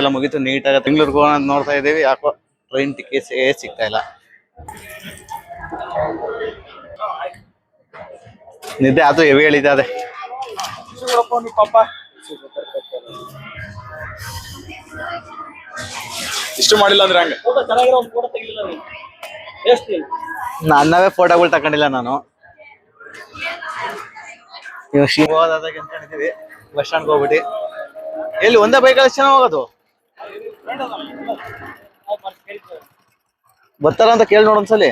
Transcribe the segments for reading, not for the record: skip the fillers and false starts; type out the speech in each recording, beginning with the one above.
ಎಲ್ಲ ಮುಗೀತು ನೀಟಾಗಿ ಬೆಂಗಳೂರಿಗೆ ಹೋಗೋಣ ಅಂತ ನೋಡ್ತಾ ಇದೀವಿ. ಯಾಕೋ ಟ್ರೈನ್ ಟಿಕೆಟ್ಸ್ ಸಿಗ್ತಾ ಇಲ್ಲ. ನಿದ್ದೆ ಅದು ಹೆವಿ ಹೇಳಿದೆ ಅದೇ ಪಾಪ ಇಷ್ಟು ಮಾಡಿಲ್ಲ ಅಂದ್ರೆ ಹಂಗೆ ನನ್ನವೇ ಫೋಟೋಗಳು ತಕೊಂಡಿಲ್ಲ ನಾನು. ಇವಾಗ ಶಿವದಾದಾಗೆ ಅನ್ಕೊಂಡಿದೀವಿ ಬಸ್ ಸ್ಟ್ಯಾಂಡ್ಗೆ ಹೋಗ್ಬಿಟ್ಟು. ಎಲ್ಲಿ ಒಂದೇ ಬೈಕಲ್ಲಿ ಚೆನ್ನಾಗಿ ಹೋಗೋದು ಬರ್ತಾರ ಅಂತ ಕೇಳಿ ನೋಡು ಒಂದ್ಸಲಿ.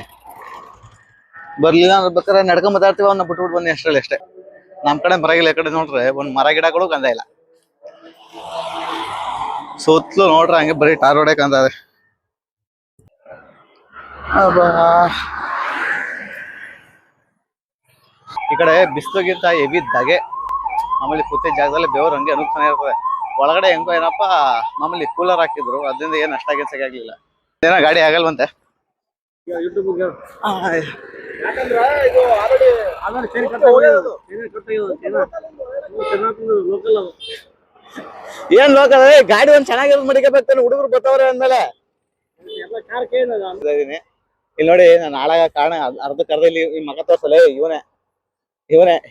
ಬರ್ಲಿಲ್ಲ ಅಂದ್ರೆ ಬೇಕಾದ್ರೆ ನಡ್ಕೊಂಡ್ ಮಾತಾಡ್ತೀವಿ, ಅವನ್ನ ಬಿಟ್ಬಿಟ್ಟು ಬನ್ನಿ ಅಷ್ಟರಲ್ಲಿ ಅಷ್ಟೇ. ನಮ್ ಕಡೆ ಮರಗಿಲ್ಲ, ಈ ಕಡೆ ನೋಡ್ರೆ ಒಂದ್ ಮರ ಗಿಡಗಳು ಗಂಧ ಇಲ್ಲ. ಸುತ್ತಲೂ ನೋಡ್ರೆ ಹಂಗೆ ಬರೀ ಟಾರ್ ರೋಡೇ ಕಾಣ್ತದೆ. ಈ ಕಡೆ ಬಿಸಿಲುಗಿಂತ ಹೆವಿ ಧಗೆ. ಮಾಮೂಲಿ ಕೂತಿದ್ದ ಜಾಗದಲ್ಲಿ ಬೆವರು ಹಂಗೆ ಅನುಗ್ತಾನೆ ಇರ್ತದೆ. ಒಳಗಡೆ ಹೆಂಗೋ ಏನಪ್ಪಾ ಮಾಮೂಲಿ ಕೂಲರ್ ಹಾಕಿದ್ರು, ಅದರಿಂದ ಏನ್ ಅಷ್ಟಾಗಿ ಆಗ್ಲಿಲ್ಲ. ಏನೋ ಗಾಡಿ ಆಗಲ್ವಂತೆ. ಏನ್ ಲೋಕಲ್ ಗಾಡಿ ಒಂದ್ ಚೆನ್ನಾಗಿರೋದು ಮಡಿಕಬೇಕು, ಹುಡುಗರು ಬರ್ತಾವ್ರೆ ಅಂದ್ಮೇಲೆ. ಇಲ್ಲಿ ನೋಡಿ ನಾನು ಹಾಳಾಗ ಕಾರಣ ಅರ್ಧಕ್ಕರ್ಧ ಇಲ್ಲಿ ಈ ಮಗ ತೋರ್ಸಲ್ಲ,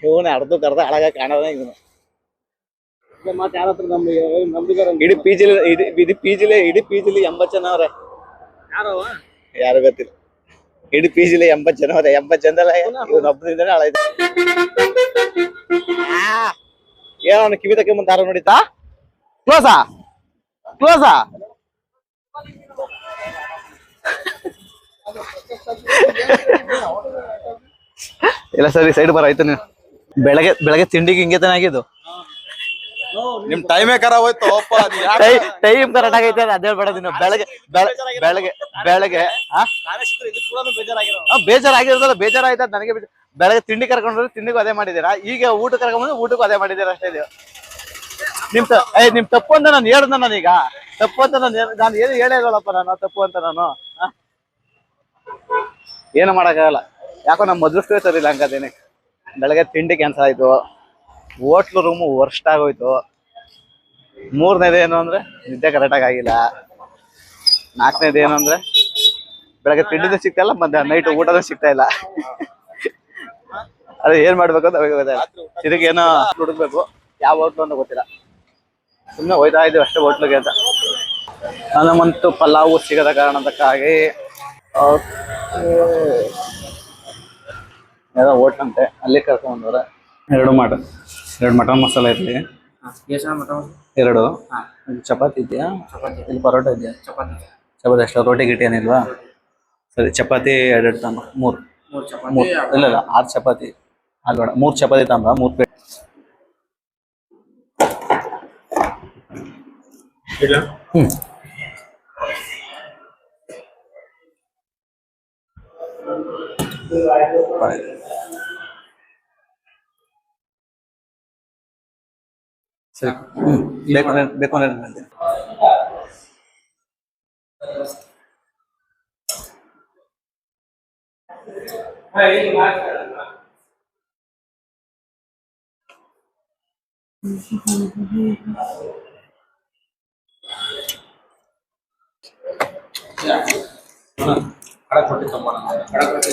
ಇವನೇ ಅರ್ಧಕ್ಕರ್ಧ ಹಾಳಾಗ ಕಾಣದ ಇವನು. ಇಡೀ ಪಿಜಿಲಿ ಇಡೀ ಪಿಜಿಲಿ 80 ಜನ ಅವ್ರೆ. ಯಾರು ಗೊತ್ತಿಲ್ಲ. ಇಡೀ ಪಿಜಿಲಿ 80 ಜನ ಅವ್ರೆ. 80 ಜನದಲ್ಲ ಇವನೊಬ್ಬನಿಂದನೇ ಹಾಳಾಯ್ತು. ಏನೋ ಅವನು ಕಿವಿ ತಕ್ಕ ಮುಂದೆ ದಾರ ನೋಡಿತಾ ಕ್ಲೋಸಾ ಇಲ್ಲ ಸರಿ ಸೈಡ್ ಬರ ಆಯ್ತು. ನೀವು ಬೆಳಗ್ಗೆ ತಿಂಡಿಗೆ ಹಿಂಗೆ ತಾನೆ ಆಗಿದ್ದು. ನಿಮ್ ಟೈಮೇ ಖರಾಬ್ ಹೋಯ್ತು. ಟೈಮ್ ಕರೆಕ್ಟ್ ಆಗೈತೆ ಅದೇ ಬೇಡ. ನೀನು ಬೆಳಗ್ಗೆ ಬೇಜಾರಾಗಿರೋದಲ್ಲ, ಬೇಜಾರಾಯ್ತ ನನಗೆ. ಬೆಳಗ್ಗೆ ತಿಂಡಿ ಕರ್ಕೊಂಡ್ರೆ ತಿಂಡಿಗೂ ಅದೇ ಮಾಡಿದೀರಾ, ಈಗ ಊಟ ಕರ್ಕೊಂಡ್ಬಂದ್ರೆ ಊಟಕ್ಕೂ ಅದೇ ಮಾಡಿದೀರಾ ಅಷ್ಟೇ. ಇದು ನಿಮ್ ತಪ್ಪು ಅಂತ ನಾನು ಹೇಳ್ದ. ನಾನೀಗ ತಪ್ಪು ಅಂತ ನಾನು ಏನು ಹೇಳಿಲ್ಲಪ್ಪ. ನಾನು ತಪ್ಪು ಅಂತ ನಾನು ಏನು ಮಾಡಕ್ಕಾಗಲ್ಲ. ಯಾಕೋ ನಮ್ಮ ಅದೃಷ್ಟವೇ ಸರಿಲ್ಲ ಹಂಗದೇನೆ. ಬೆಳಗ್ಗೆ ತಿಂಡಿ ಕ್ಯಾನ್ಸಲ್ ಆಯ್ತು, ಹೋಟ್ಲು ರೂಮು ವರ್ಸ್ಟ್ ಆಗೋಯ್ತು. 3ನೇದು ಏನು ಅಂದ್ರೆ ನಿದ್ದೆ ಕರೆಕ್ಟಾಗಿ ಆಗಿಲ್ಲ. 4ನೇದು ಏನು ಅಂದ್ರೆ ಬೆಳಗ್ಗೆ ತಿಂಡಿನೂ ಸಿಗ್ತಾ ಇಲ್ಲ, ಮತ್ತೆ ನೈಟ್ ಊಟನೂ ಸಿಗ್ತಾ ಇಲ್ಲ. ಅದೇ ಏನ್ ಮಾಡ್ಬೇಕು ಅಂತ ಅವಾಗ ಗೊತ್ತಾಯಿಲ್ಲ. ತಿರುಗಿ ಏನೋ ಹುಡುಕ್ಬೇಕು, ಯಾವ ಹೋಟ್ಲು ಅಂತ ಗೊತ್ತಿಲ್ಲ. ಸುಮ್ಮನೆ ಹೋಯ್ತಾ ಇದ್ದೀವಿ ಅಷ್ಟೇ ಹೋಟ್ಲಿಗೆ ಅಂತ. ನನಗಂತೂ ಪಲಾವು ಸಿಗದ ಕಾರಣದಕ್ಕಾಗಿ ಯಾವುದೋ ಹೋಟ್ಲಂತೆ, ಅಲ್ಲಿ ಕರ್ಕೊಂಡ್ರೆ 2 ಮಟನ್ ಮಸಾಲ ಇರಲಿ, 2 ಚಪಾತಿ ಇದೆಯಾ, ಇಲ್ಲಿ ಪರೋಟ ಇದೆಯಾ, ಚಪಾತಿ ಅಷ್ಟು, ರೋಟಿ ಗಿಟಿ ಏನಿಲ್ವಾ? ಸರಿ ಚಪಾತಿ 2 ತಮ್ಮ, 3 ಇಲ್ಲ 6 ಚಪಾತಿ ಅಲ್ಬೇಡ, 3 ಚಪಾತಿ ತಮ್ಮ, 3 ಪ್ಲೇಟ್. ಸರಿ ಬೇಕು ಅಂದ್ರೆ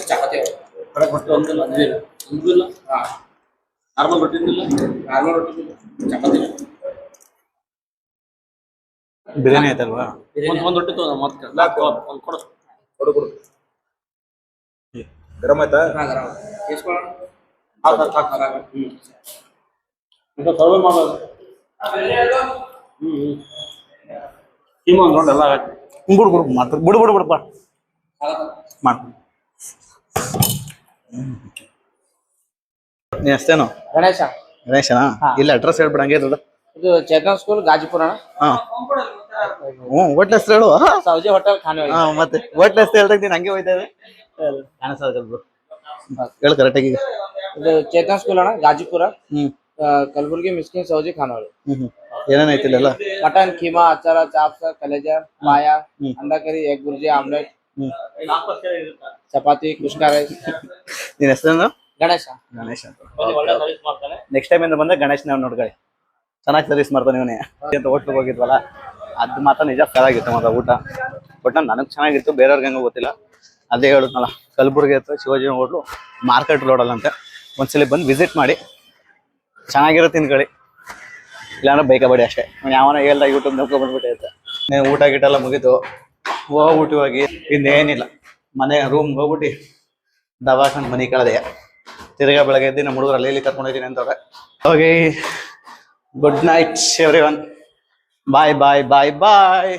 ಚಪಾತಿ ಒಂದಿಲ್ಲ ನಾರ್ಮಲ್ ರೊಟ್ಟಿ ಚಪಾತಿ ಬಿರಿಯಾನಿ ಆಯ್ತಲ್ವಾ? ಒಂದ್ ರೊಟ್ಟಿ ಕೊಡು ಗರಂ ಆಯ್ತಾ? ಸರ್ವೆ ಮಾಡೋದು ಬಿಡು ಮಾಡು. ನೀ ಅಷ್ಟೇನು ಗಣೇಶನಾ? ಇಲ್ಲ ಅಡ್ರೆಸ್ ಹೇಳ್ಬಿಡ ಹಂಗೆ ಇರೋದು. ಇದು ಚೇತನ್ ಸ್ಕೂಲ್ ಗಾಜಿಪುರ. ಹೋಟ್ಲ್ ಹೆಸರು ಹೇಳು. ಸೌಜಿ ಹೋಟೆಲ್ ಖಾನೆ. ಮತ್ತೆ ಹೋಟ್ಲ್ ಹೆಸರು ಹೇಳ್ದಾಗ ನೀನ್ ಹಂಗೆ ಹೋಯ್ತಾ ಇದೆ. ಹೇಳು ಕರೆಕ್ಟಾಗಿ. ಇದು ಚೇತನ್ ಸ್ಕೂಲ್ ಅಣ್ಣ, ಗಾಜಿಪುರ, ಕಲಬುರ್ಗಿ, ಮಿಸ್ಕಿನ್, ಸೌಜಿ, ಖಾನಾವಳಿ. ಏನೇನೈತಿ ಇಲ್ಲ? ಮಟನ್, ಕೀಮಾ, ಅಚಾರ, ಚಾಪ್ಸ್, ಕಲೇಜ, ಪಾಯ, ಅಂಡಾ ಕರಿ, ಎಗ್ ಬುರ್ಜಿ, ಆಮ್ಲೆಟ್, ಚಪಾತಿ, ಕುಷ್ಕ ರೈಸ್. ನಿನ್ ಹೆಸರೇನು? ಗಣೇಶ ಅಂತ. ನೆಕ್ಸ್ಟ್ ಟೈಮ್ ಇಂದ ಬಂದ್ರೆ ಗಣೇಶ್ ನಾವು ನೋಡ್ಕೊಳ್ಳಿ, ಚೆನ್ನಾಗಿ ಸರ್ವಿಸ್ ಮಾಡ್ತಾನೆ ಇವನೇ ಅಂತ. ಹೋಟ್ಲಿಗೆ ಹೋಗಿದ್ವಲ್ಲ ಅದು ಮಾತ್ರ ನಿಜ ಫೇರಾಗಿತ್ತು ಮಾತ್ರ ಊಟ. ಬಟ್ ನನಗೆ ಚೆನ್ನಾಗಿತ್ತು, ಬೇರೆಯವ್ರಿಗೆ ಹೆಂಗೋ ಗೊತ್ತಿಲ್ಲ. ಅದೇ ಹೇಳುತ್ತಲ್ಲ, ಕಲಬುರ್ಗಿ ಹತ್ರ ಶಿವಾಜಿ ಹೋಟ್ಲು ಮಾರ್ಕೆಟ್ ರೋಡಲ್ಲಂತೆ. ಒಂದ್ಸಲಿ ಬಂದು ವಿಸಿಟ್ ಮಾಡಿ, ಚೆನ್ನಾಗಿರೋ ತಿನ್ಕೊಳ್ಳಿ. ಇಲ್ಲಾಂದ್ರೆ ಬೈಕಬೇಡಿ ಅಷ್ಟೇ. ಯಾವನ ಹೇಳ್ದ ಯೂಟ್ಯೂಬ್ ನೋಡ್ಕೊ ಬಂದ್ಬಿಟ್ಟೈತೆ. ಊಟ ಗೀಟ ಎಲ್ಲ ಮುಗೀತು, ಹೋಗ್ಬಿಟ್ಟು ಹೋಗಿ ಇನ್ನೇನಿಲ್ಲ, ಮನೆ ರೂಮ್ ಹೋಗ್ಬಿಟ್ಟು ದವಾಖಾನೆ ಮನೆ ಕಳೆದೆ. ತಿರ್ಗಾ ಬೆಳಗ್ಗೆ ಎದ್ದು ನಮ್ಮ ಹುಡುಗರು ಅಲ್ಲಿ ಕರ್ಕೊಂಡಿದ್ದೀನಿ ಅಂತವ್ರೆ. ಹೋಗಿ ಗುಡ್ ನೈಟ್ ಎವ್ರಿ ಒನ್. ಬಾಯ್ ಬಾಯ್ ಬಾಯ್ ಬಾಯ್.